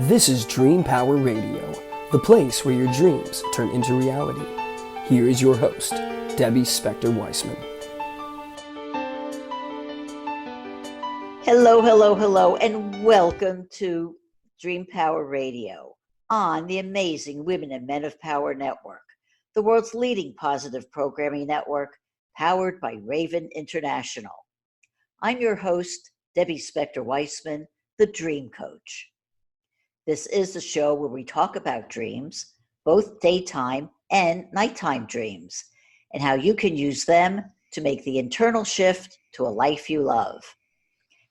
This is Dream Power Radio, the place where your dreams turn into reality. Here is your host, Debbie Spector-Weissman. Hello, and welcome to Dream Power Radio on the amazing Women and Men of Power Network, the world's leading positive programming network powered by Raven International. I'm your host, Debbie Spector-Weissman, the Dream Coach. This is the show where we talk about dreams, both daytime and nighttime dreams, and how you can use them to make the internal shift to a life you love.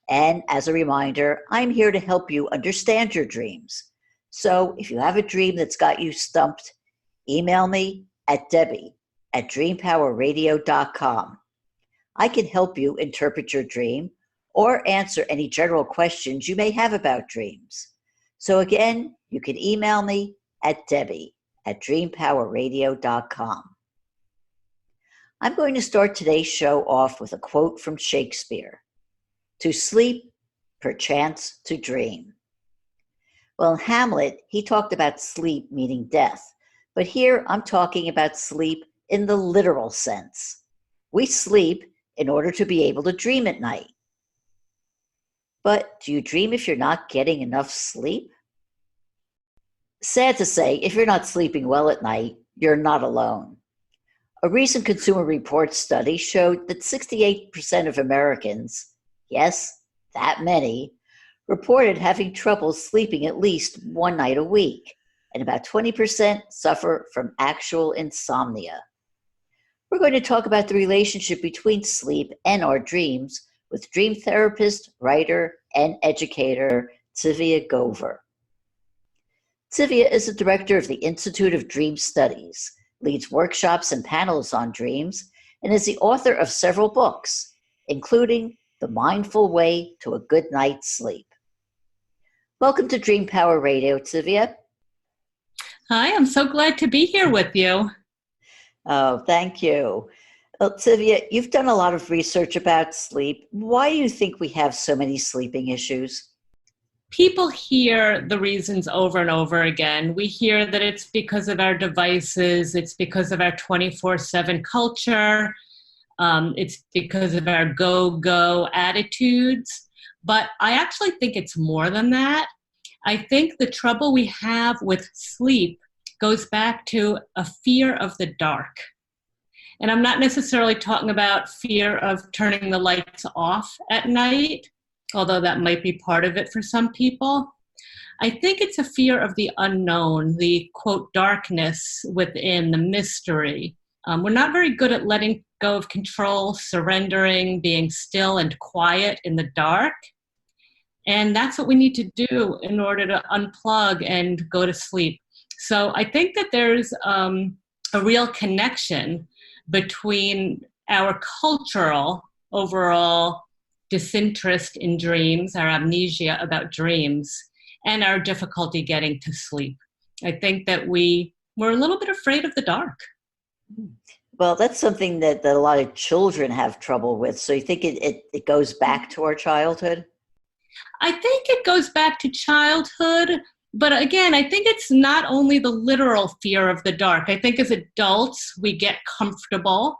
And as a reminder, I'm here to help you understand your dreams. So if you have a dream that's got you stumped, email me at debbie@dreampowerradio.com. I can help you interpret your dream or answer any general questions you may have about dreams. So again, you can email me at debbie@dreampowerradio.com. I'm going to start today's show off with a quote from Shakespeare. To sleep, perchance to dream. Well, in Hamlet, he talked about sleep meaning death, but here I'm talking about sleep in the literal sense. We sleep in order to be able to dream at night. But do you dream if you're not getting enough sleep? Sad to say, if you're not sleeping well at night, you're not alone. A recent Consumer Reports study showed that 68% of Americans, yes, that many, reported having trouble sleeping at least one night a week, and about 20% suffer from actual insomnia. We're going to talk about the relationship between sleep and our dreams with dream therapist, writer, and educator Tzivia Gover. Tzivia is the director of the Institute of Dream Studies, leads workshops and panels on dreams, and is the author of several books, including The Mindful Way to a Good Night's Sleep. Welcome to Dream Power Radio, Tzivia. Hi, I'm so glad to be here with you. Oh, thank you. Well, Tzivia, you've done a lot of research about sleep. Why do you think we have so many sleeping issues? People hear the reasons over and over again. We hear that it's because of our devices, it's because of our 24/7 culture, it's because of our go-go attitudes. But I actually think it's more than that. I think the trouble we have with sleep goes back to a fear of the dark. And I'm not necessarily talking about fear of turning the lights off at night, although that might be part of it for some people. I think it's a fear of the unknown, the, quote, darkness within, the mystery. We're not very good at letting go of control, surrendering, being still and quiet in the dark. And that's what we need to do in order to unplug and go to sleep. So I think that there's a real connection between our cultural overall disinterest in dreams, our amnesia about dreams, and our difficulty getting to sleep. I think that we're a little bit afraid of the dark. Well, that's something that a lot of children have trouble with. So you think it goes back to our childhood? I think it goes back to childhood, but again, I think it's not only the literal fear of the dark. I think as adults, we get comfortable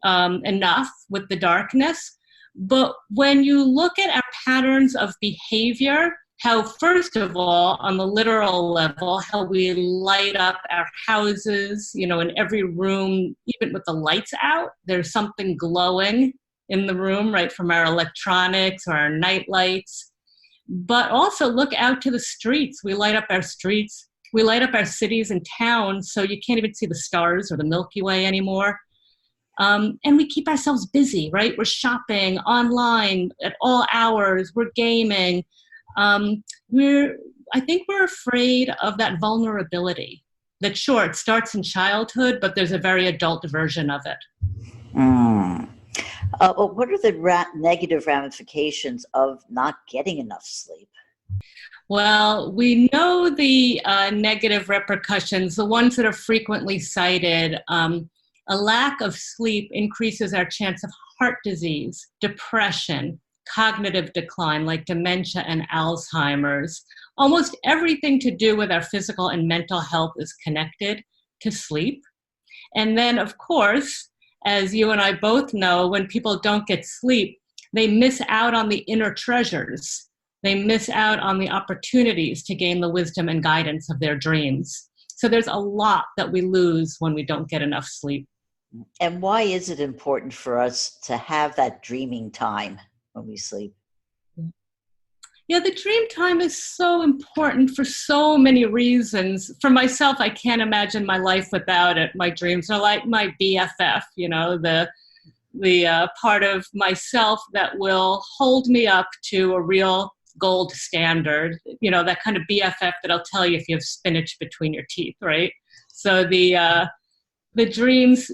enough with the darkness. But when you look at our patterns of behavior, how first of all, on the literal level, how we light up our houses, in every room, even with the lights out, there's something glowing in the room, right, from our electronics or our night lights. But also look out to the streets. We light up our streets. We light up our cities and towns so you can't even see the stars or the Milky Way anymore. And we keep ourselves busy, right? We're shopping online at all hours. We're gaming. I think we're afraid of that vulnerability. That sure, it starts in childhood, but there's a very adult version of it. Well, what are the negative ramifications of not getting enough sleep? Well, we know the negative repercussions, the ones that are frequently cited. A lack of sleep increases our chance of heart disease, depression, cognitive decline like dementia and Alzheimer's. Almost everything to do with our physical and mental health is connected to sleep. And then, of course, as you and I both know, when people don't get sleep, they miss out on the inner treasures. They miss out on the opportunities to gain the wisdom and guidance of their dreams. So there's a lot that we lose when we don't get enough sleep. And why is it important for us to have that dreaming time when we sleep? Yeah, the dream time is so important for so many reasons. For myself, I can't imagine my life without it. My dreams are like my BFF, the part of myself that will hold me up to a real gold standard, that kind of BFF that'll tell you if you have spinach between your teeth, right? So the dreams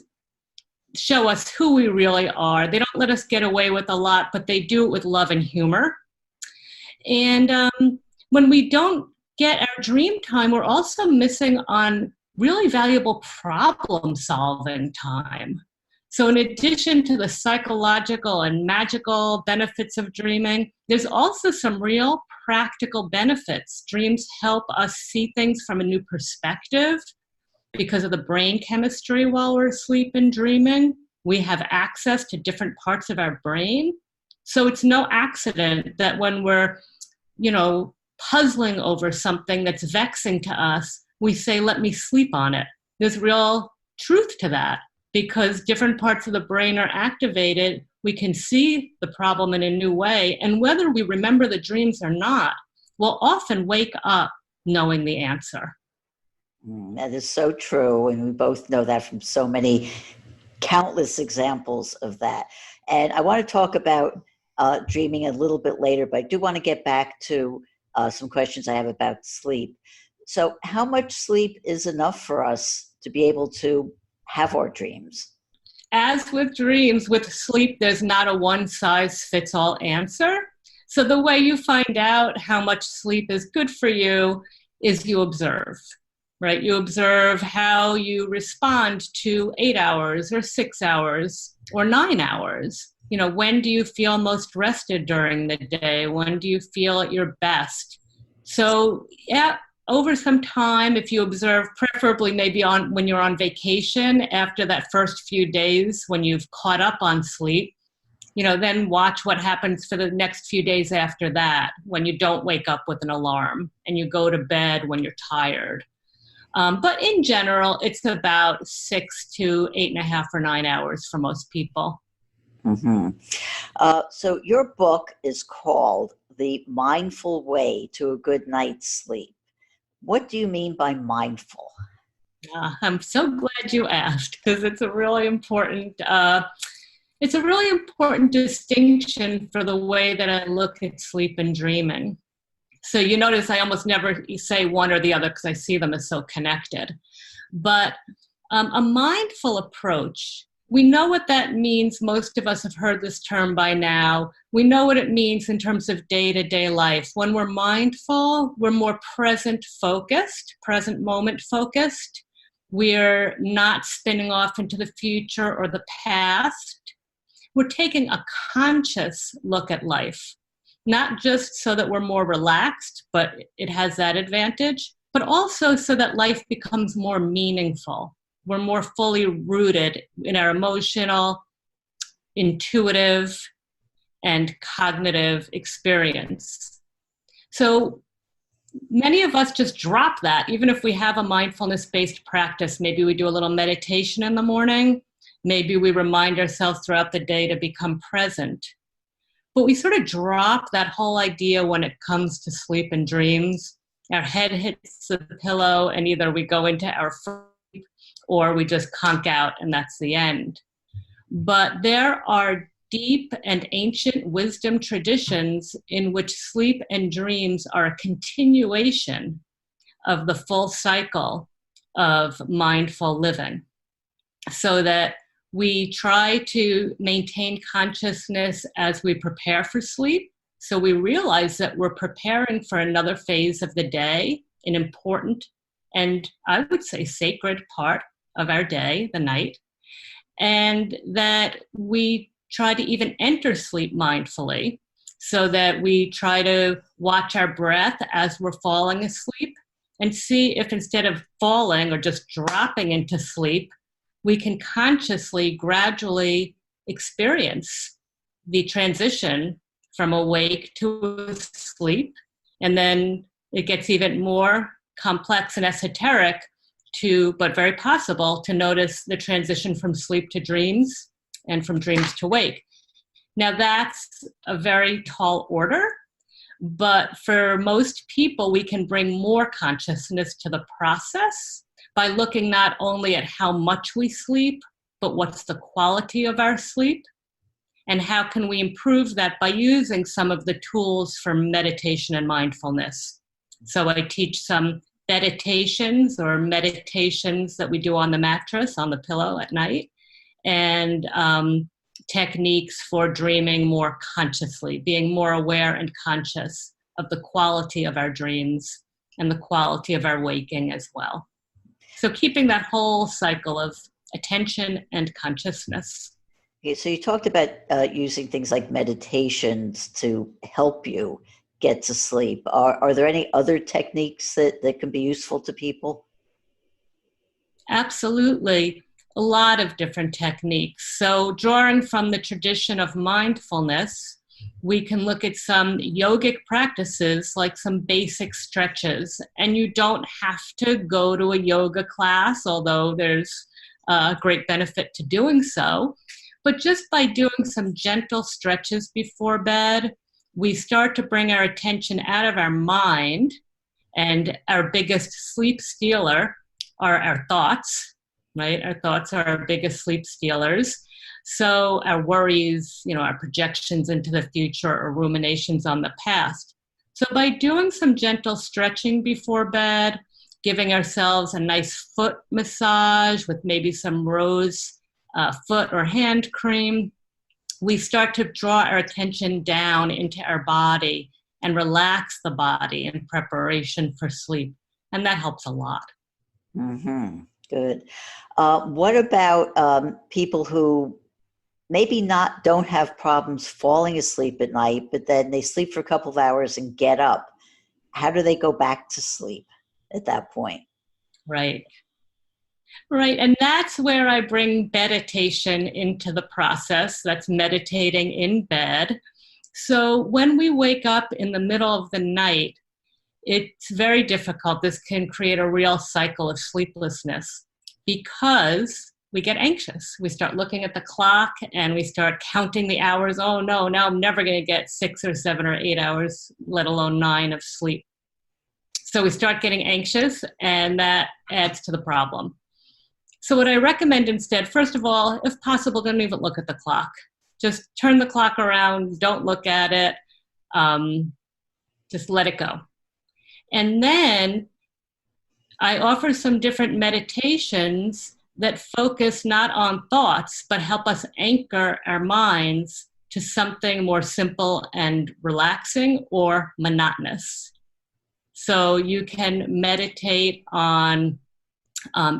show us who we really are. They don't let us get away with a lot, but they do it with love and humor. And when we don't get our dream time, we're also missing on really valuable problem-solving time. So in addition to the psychological and magical benefits of dreaming, there's also some real practical benefits. Dreams help us see things from a new perspective because of the brain chemistry while we're asleep and dreaming. We have access to different parts of our brain. So it's no accident that when we're puzzling over something that's vexing to us, we say, let me sleep on it. There's real truth to that because different parts of the brain are activated. We can see the problem in a new way. And whether we remember the dreams or not, we'll often wake up knowing the answer. That is so true. And we both know that from so many countless examples of that. And I want to talk about dreaming a little bit later, but I do want to get back to some questions I have about sleep. So how much sleep is enough for us to be able to have our dreams? As with dreams, with sleep, there's not a one-size-fits-all answer. So the way you find out how much sleep is good for you is you observe, right? You observe how you respond to 8 hours or 6 hours or 9 hours. When do you feel most rested during the day? When do you feel at your best? So, over some time, if you observe, preferably maybe when you're on vacation, after that first few days when you've caught up on sleep, then watch what happens for the next few days after that, when you don't wake up with an alarm and you go to bed when you're tired. But in general, it's about 6 to 8.5 or 9 hours for most people. Mm-hmm. So your book is called The Mindful Way to a Good Night's Sleep. What do you mean by mindful? I'm so glad you asked because it's a really important distinction for the way that I look at sleep and dreaming. So you notice I almost never say one or the other because I see them as so connected. But a mindful approach, we know what that means. Most of us have heard this term by now. We know what it means in terms of day-to-day life. When we're mindful, we're more present moment focused. We're not spinning off into the future or the past. We're taking a conscious look at life, not just so that we're more relaxed, but it has that advantage, but also so that life becomes more meaningful. We're more fully rooted in our emotional, intuitive, and cognitive experience. So many of us just drop that. Even if we have a mindfulness-based practice, maybe we do a little meditation in the morning, maybe we remind ourselves throughout the day to become present. But we sort of drop that whole idea when it comes to sleep and dreams. Our head hits the pillow and either we go into our sleep or we just conk out and that's the end. But there are deep and ancient wisdom traditions in which sleep and dreams are a continuation of the full cycle of mindful living, so that we try to maintain consciousness as we prepare for sleep. So we realize that we're preparing for another phase of the day, an important and I would say sacred part of our day, the night, and that we try to even enter sleep mindfully. so that we try to watch our breath as we're falling asleep and see if instead of falling or just dropping into sleep, we can consciously, gradually experience the transition from awake to sleep. And then it gets even more complex and esoteric but very possible to notice the transition from sleep to dreams and from dreams to wake. Now that's a very tall order, but for most people, we can bring more consciousness to the process by looking not only at how much we sleep, but what's the quality of our sleep, and how can we improve that by using some of the tools for meditation and mindfulness. So I teach some meditations that we do on the mattress, on the pillow at night, and techniques for dreaming more consciously, being more aware and conscious of the quality of our dreams and the quality of our waking as well. So keeping that whole cycle of attention and consciousness. Okay, so you talked about using things like meditations to help you get to sleep. Are there any other techniques that can be useful to people? Absolutely. A lot of different techniques. So drawing from the tradition of mindfulness, we can look at some yogic practices like some basic stretches. And you don't have to go to a yoga class, although there's a great benefit to doing so. But just by doing some gentle stretches before bed, we start to bring our attention out of our mind, and our biggest sleep stealer are our thoughts. Right? Our thoughts are our biggest sleep stealers. So our worries, our projections into the future or ruminations on the past. So by doing some gentle stretching before bed, giving ourselves a nice foot massage with maybe some rose foot or hand cream, we start to draw our attention down into our body and relax the body in preparation for sleep. And that helps a lot. Mm-hmm. Good. What about people who maybe don't have problems falling asleep at night, but then they sleep for a couple of hours and get up? How do they go back to sleep at that point? Right. And that's where I bring meditation into the process. That's meditating in bed. So when we wake up in the middle of the night, it's very difficult. This can create a real cycle of sleeplessness because we get anxious. We start looking at the clock and we start counting the hours. Oh no, now I'm never going to get 6 or 7 or 8 hours, let alone 9 of sleep. So we start getting anxious, and that adds to the problem. So what I recommend instead, first of all, if possible, don't even look at the clock. Just turn the clock around, don't look at it, just let it go. And then I offer some different meditations that focus not on thoughts, but help us anchor our minds to something more simple and relaxing or monotonous. So you can meditate on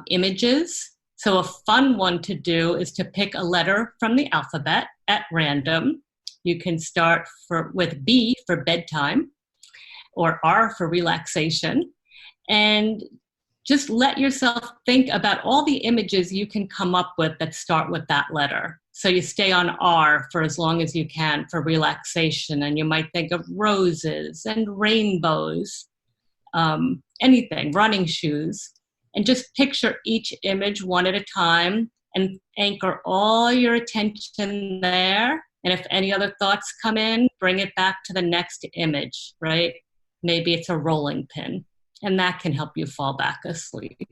images. So a fun one to do is to pick a letter from the alphabet at random. You can start with B for bedtime, or R for relaxation, and just let yourself think about all the images you can come up with that start with that letter. So you stay on R for as long as you can for relaxation, and you might think of roses and rainbows, anything, running shoes, and just picture each image one at a time and anchor all your attention there. And if any other thoughts come in, bring it back to the next image, right? Maybe it's a rolling pin, and that can help you fall back asleep.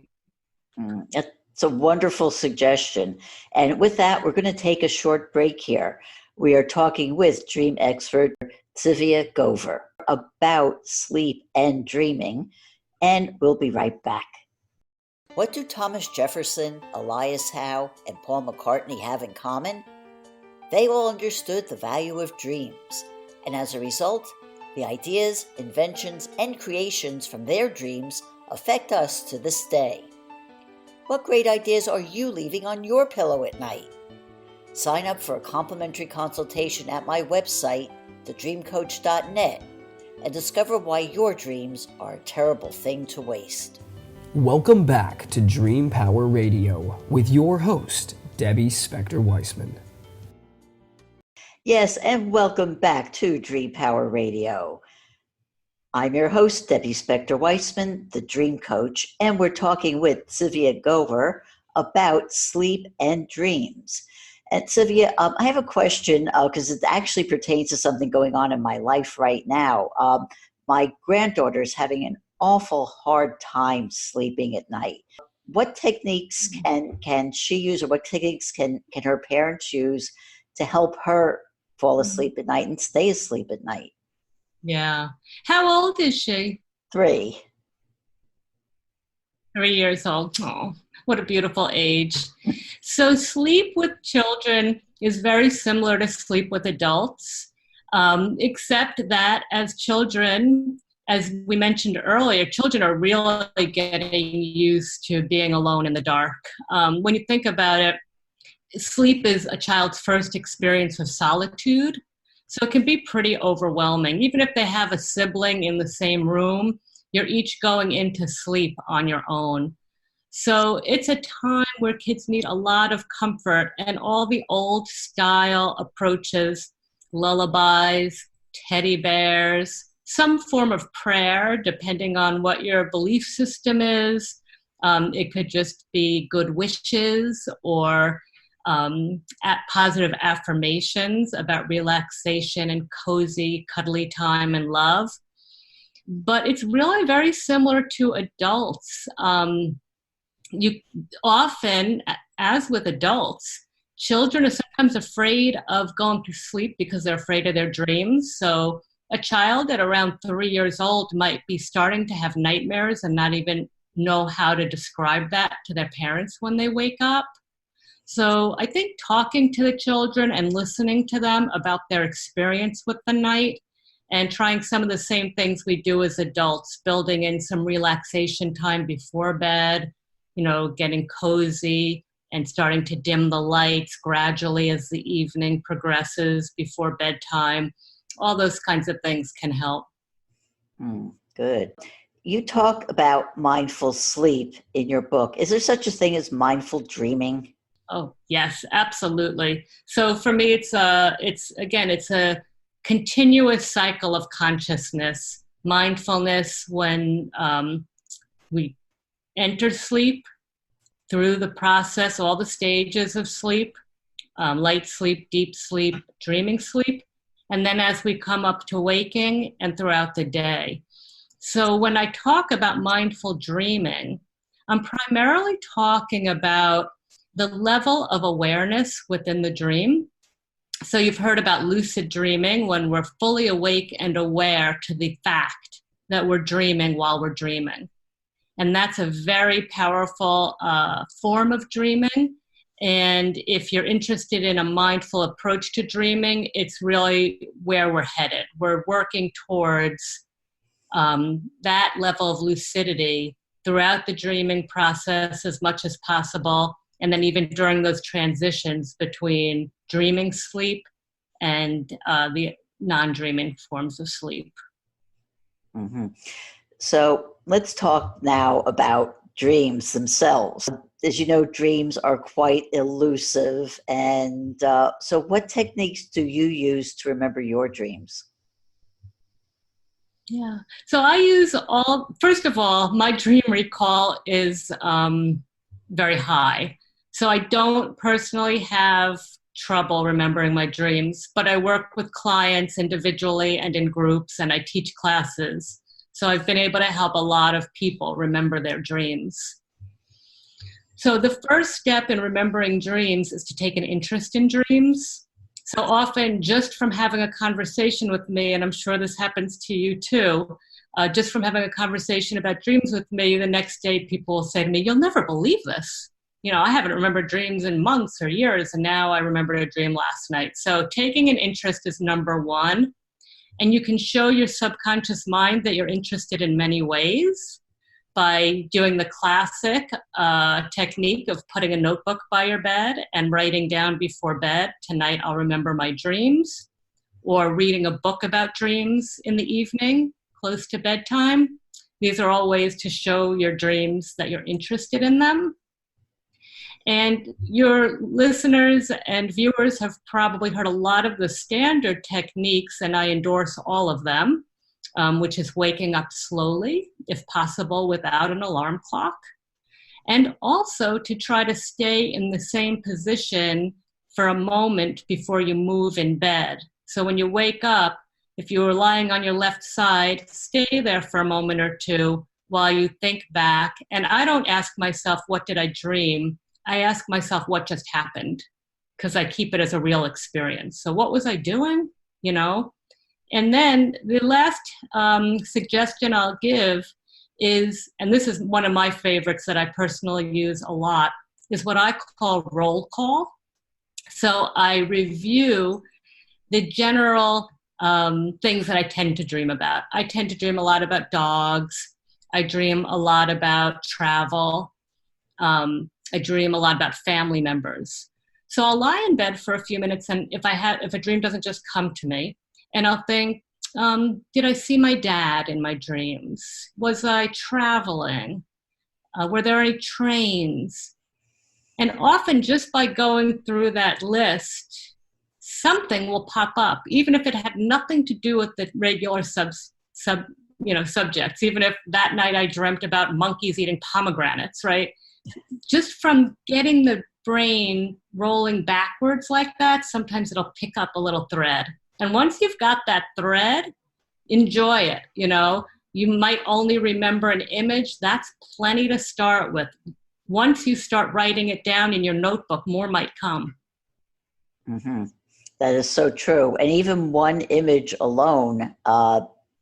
It's a wonderful suggestion. And with that, we're going to take a short break here. We are talking with dream expert Tzivia Gover about sleep and dreaming, and we'll be right back. What do Thomas Jefferson, Elias Howe, and Paul McCartney have in common? They all understood the value of dreams, and as a result, the ideas, inventions, and creations from their dreams affect us to this day. What great ideas are you leaving on your pillow at night? Sign up for a complimentary consultation at my website, thedreamcoach.net, and discover why your dreams are a terrible thing to waste. Welcome back to Dream Power Radio with your host, Debbie Spector-Weissman. Yes, and welcome back to Dream Power Radio. I'm your host, Debbie Spector-Weissman, the Dream Coach, and we're talking with Tzivia Gover about sleep and dreams. And Tzivia, I have a question because it actually pertains to something going on in my life right now. My granddaughter's having an awful hard time sleeping at night. What techniques can she use, or what techniques can her parents use to help her fall asleep at night and stay asleep at night? Yeah. How old is she? 3. 3 years old. Oh, what a beautiful age. So sleep with children is very similar to sleep with adults, except that as children, as we mentioned earlier, children are really getting used to being alone in the dark. When you think about it, sleep is a child's first experience of solitude, so it can be pretty overwhelming. Even if they have a sibling in the same room, you're each going into sleep on your own. So it's a time where kids need a lot of comfort, and all the old style approaches, lullabies, teddy bears, some form of prayer, depending on what your belief system is. It could just be good wishes or positive affirmations about relaxation and cozy, cuddly time and love. But it's really very similar to adults. You often, as with adults, children are sometimes afraid of going to sleep because they're afraid of their dreams. So a child at around 3 years old might be starting to have nightmares and not even know how to describe that to their parents when they wake up. So I think talking to the children and listening to them about their experience with the night and trying some of the same things we do as adults, building in some relaxation time before bed, getting cozy and starting to dim the lights gradually as the evening progresses before bedtime. All those kinds of things can help. Good. You talk about mindful sleep in your book. Is there such a thing as mindful dreaming? Oh, yes, absolutely. So for me, it's a continuous cycle of consciousness, mindfulness when we enter sleep, through the process, all the stages of sleep, light sleep, deep sleep, dreaming sleep, and then as we come up to waking and throughout the day. So when I talk about mindful dreaming, I'm primarily talking about the level of awareness within the dream. So you've heard about lucid dreaming, when we're fully awake and aware to the fact that we're dreaming while we're dreaming. And that's a very powerful form of dreaming. And if you're interested in a mindful approach to dreaming, it's really where we're headed. We're working towards that level of lucidity throughout the dreaming process as much as possible. And then even during those transitions between dreaming sleep and the non-dreaming forms of sleep. Mm-hmm. So let's talk now about dreams themselves. As you know, dreams are quite elusive. And so what techniques do you use to remember your dreams? Yeah. So I use first of all, my dream recall is very high. So I don't personally have trouble remembering my dreams, but I work with clients individually and in groups, and I teach classes. So I've been able to help a lot of people remember their dreams. So the first step in remembering dreams is to take an interest in dreams. So often just from having a conversation with me, and I'm sure this happens to you too, just from having a conversation about dreams with me, the next day people will say to me, "You'll never believe this. I haven't remembered dreams in months or years, and now I remembered a dream last night." So taking an interest is number one. And you can show your subconscious mind that you're interested in many ways by doing the classic technique of putting a notebook by your bed and writing down before bed, "Tonight I'll remember my dreams." or reading a book about dreams in the evening, close to bedtime. These are all ways to show your dreams that you're interested in them. And your listeners and viewers have probably heard a lot of the standard techniques, and I endorse all of them, which is waking up slowly, if possible, without an alarm clock. And also to try to stay in the same position for a moment before you move in bed. So when you wake up, if you were lying on your left side, stay there for a moment or two while you think back. And I don't ask myself, what did I dream? I ask myself, what just happened? Because I keep it as a real experience. So what was I doing? And then the last suggestion I'll give is, and this is one of my favorites that I personally use a lot, is what I call roll call. So I review the general things that I tend to dream about. I tend to dream a lot about dogs. I dream a lot about travel. I dream a lot about family members. So I'll lie in bed for a few minutes, and if a dream doesn't just come to me, and I'll think, did I see my dad in my dreams? Was I traveling? Were there any trains? And often just by going through that list, something will pop up, even if it had nothing to do with the regular subjects. Even if that night I dreamt about monkeys eating pomegranates, right? Just from getting the brain rolling backwards like that, sometimes it'll pick up a little thread. And once you've got that thread, enjoy it. You might only remember an image. That's plenty to start with. Once you start writing it down in your notebook, more might come. Mm-hmm. That is so true. And even one image alone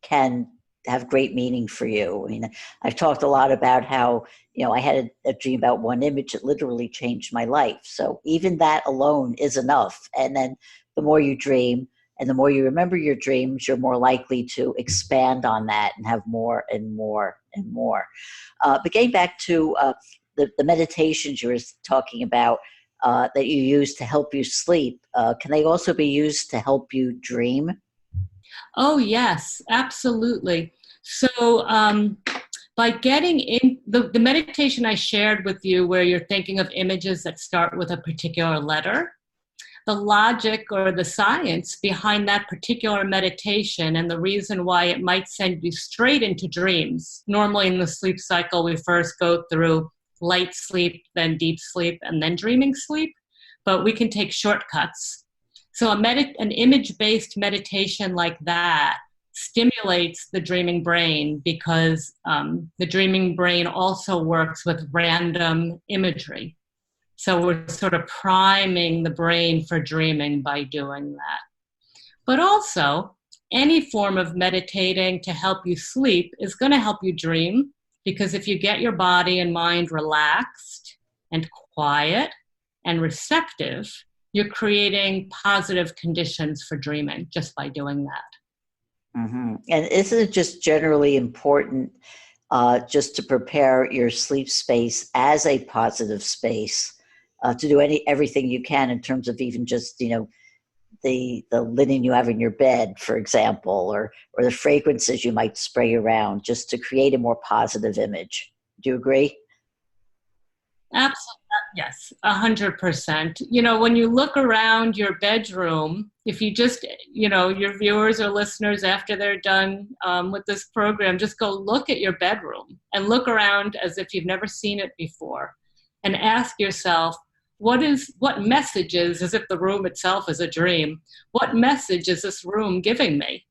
can have great meaning for you. I mean, I've talked a lot about how, I had a dream about one image. It literally changed my life. So even that alone is enough. And then the more you dream and the more you remember your dreams, you're more likely to expand on that and have more and more and more. But getting back to the meditations you were talking about that you use to help you sleep, can they also be used to help you dream? Oh, yes, absolutely. So by getting in the meditation I shared with you, where you're thinking of images that start with a particular letter, the logic or the science behind that particular meditation and the reason why it might send you straight into dreams. Normally in the sleep cycle, we first go through light sleep, then deep sleep, and then dreaming sleep, but we can take shortcuts. So an image-based meditation like that stimulates the dreaming brain because the dreaming brain also works with random imagery. So we're sort of priming the brain for dreaming by doing that. But also, any form of meditating to help you sleep is going to help you dream, because if you get your body and mind relaxed and quiet and receptive, you're creating positive conditions for dreaming just by doing that. Mm-hmm. And isn't it just generally important just to prepare your sleep space as a positive space, to do everything you can in terms of even just, the linen you have in your bed, for example, or the fragrances you might spray around, just to create a more positive image. Do you agree? Absolutely. Yes, 100%. When you look around your bedroom, if you just, your viewers or listeners, after they're done with this program, just go look at your bedroom and look around as if you've never seen it before, and ask yourself, what messages, as if the room itself is a dream, what message is this room giving me?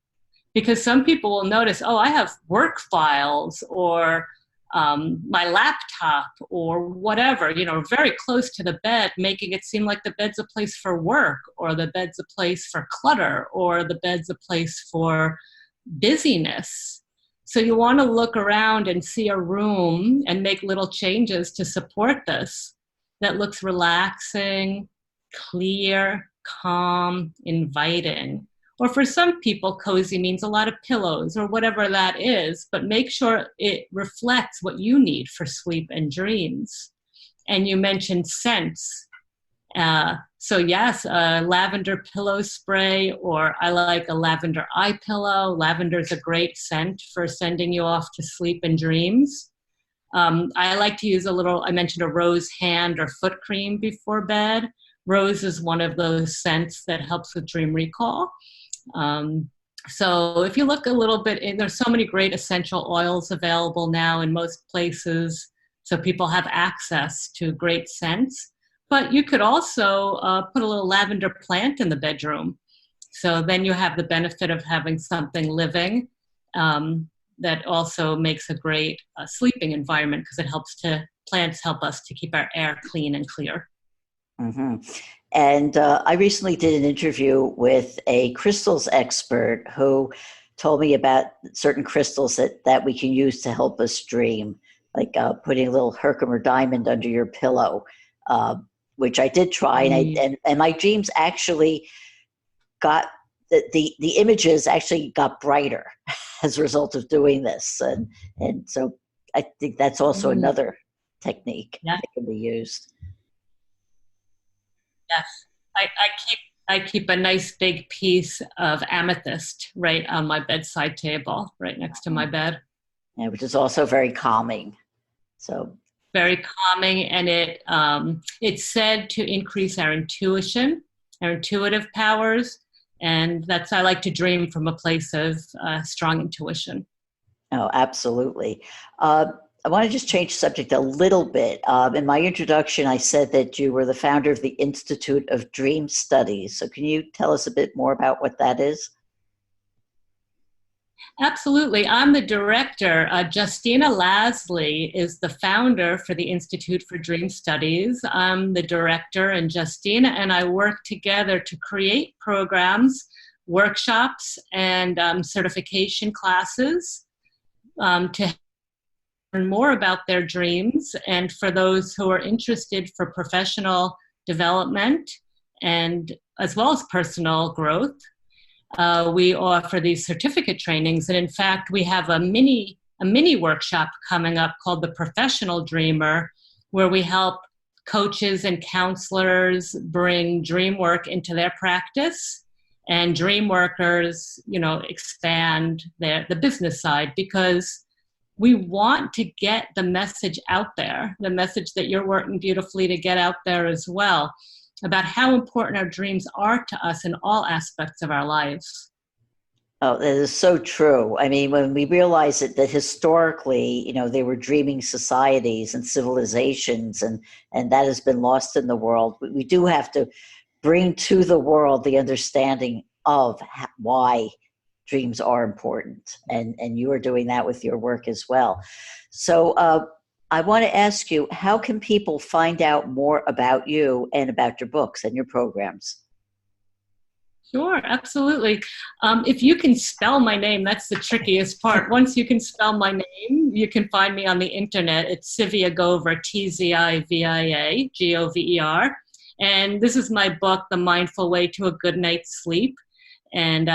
Because some people will notice, I have work files or my laptop or whatever, very close to the bed, making it seem like the bed's a place for work, or the bed's a place for clutter, or the bed's a place for busyness. So you want to look around and see a room and make little changes to support this that looks relaxing, clear, calm, inviting. Or for some people, cozy means a lot of pillows or whatever that is, but make sure it reflects what you need for sleep and dreams. And you mentioned scents. So yes, a lavender pillow spray, or I like a lavender eye pillow. Lavender is a great scent for sending you off to sleep and dreams. I like to use I mentioned a rose hand or foot cream before bed. Rose is one of those scents that helps with dream recall. So if you look a little bit, there's so many great essential oils available now in most places, so people have access to great scents. But you could also put a little lavender plant in the bedroom. So then you have the benefit of having something living that also makes a great sleeping environment, because plants help us to keep our air clean and clear. Mm-hmm. And I recently did an interview with a crystals expert who told me about certain crystals that we can use to help us dream, like putting a little Herkimer diamond under your pillow, which I did try, and my dreams actually got the images actually got brighter as a result of doing this, and so I think that's also another technique that can be used. Yes, I keep a nice big piece of amethyst right on my bedside table, right next to my bed. Yeah, which is also very calming. So very calming, and it's said to increase our intuition, our intuitive powers, and I like to dream from a place of strong intuition. Oh, absolutely. I want to just change the subject a little bit. In my introduction, I said that you were the founder of the Institute of Dream Studies. So can you tell us a bit more about what that is? Absolutely. I'm the director. Justina Lasley is the founder for the Institute for Dream Studies. I'm the director, and Justina and I work together to create programs, workshops, and certification classes to learn more about their dreams, and for those who are interested for professional development and as well as personal growth. We offer these certificate trainings, and in fact, we have a mini workshop coming up called The Professional Dreamer, where we help coaches and counselors bring dream work into their practice, and dream workers, expand the business side, because we want to get the message out there, the message that you're working beautifully to get out there as well, about how important our dreams are to us in all aspects of our lives. Oh, that is so true. I mean, when we realize that historically, they were dreaming societies and civilizations, and that has been lost in the world, we do have to bring to the world the understanding of why dreams are important. And you are doing that with your work as well. So I want to ask you, how can people find out more about you and about your books and your programs? Sure, absolutely. If you can spell my name, that's the trickiest part. Once you can spell my name, you can find me on the internet. It's Tzivia Gover, Tzivia Gover. And this is my book, The Mindful Way to a Good Night's Sleep. And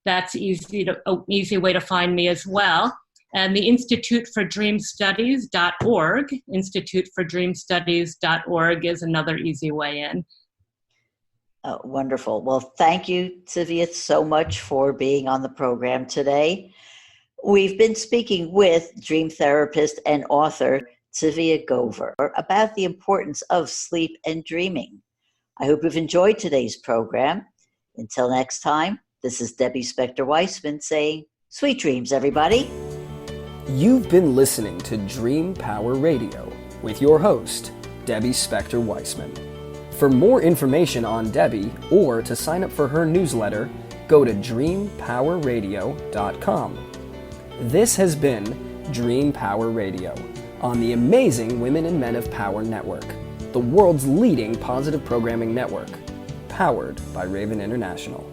that's an easy way to find me as well. And the institutefordreamstudies.org, institutefordreamstudies.org is another easy way in. Oh, wonderful. Well, thank you, Tzivia, so much for being on the program today. We've been speaking with dream therapist and author Tzivia Gover about the importance of sleep and dreaming. I hope you've enjoyed today's program. Until next time, this is Debbie Spector-Weissman saying, sweet dreams, everybody. You've been listening to Dream Power Radio with your host, Debbie Spector-Weissman. For more information on Debbie or to sign up for her newsletter, go to dreampowerradio.com. This has been Dream Power Radio on the amazing Women and Men of Power Network, the world's leading positive programming network, powered by Raven International.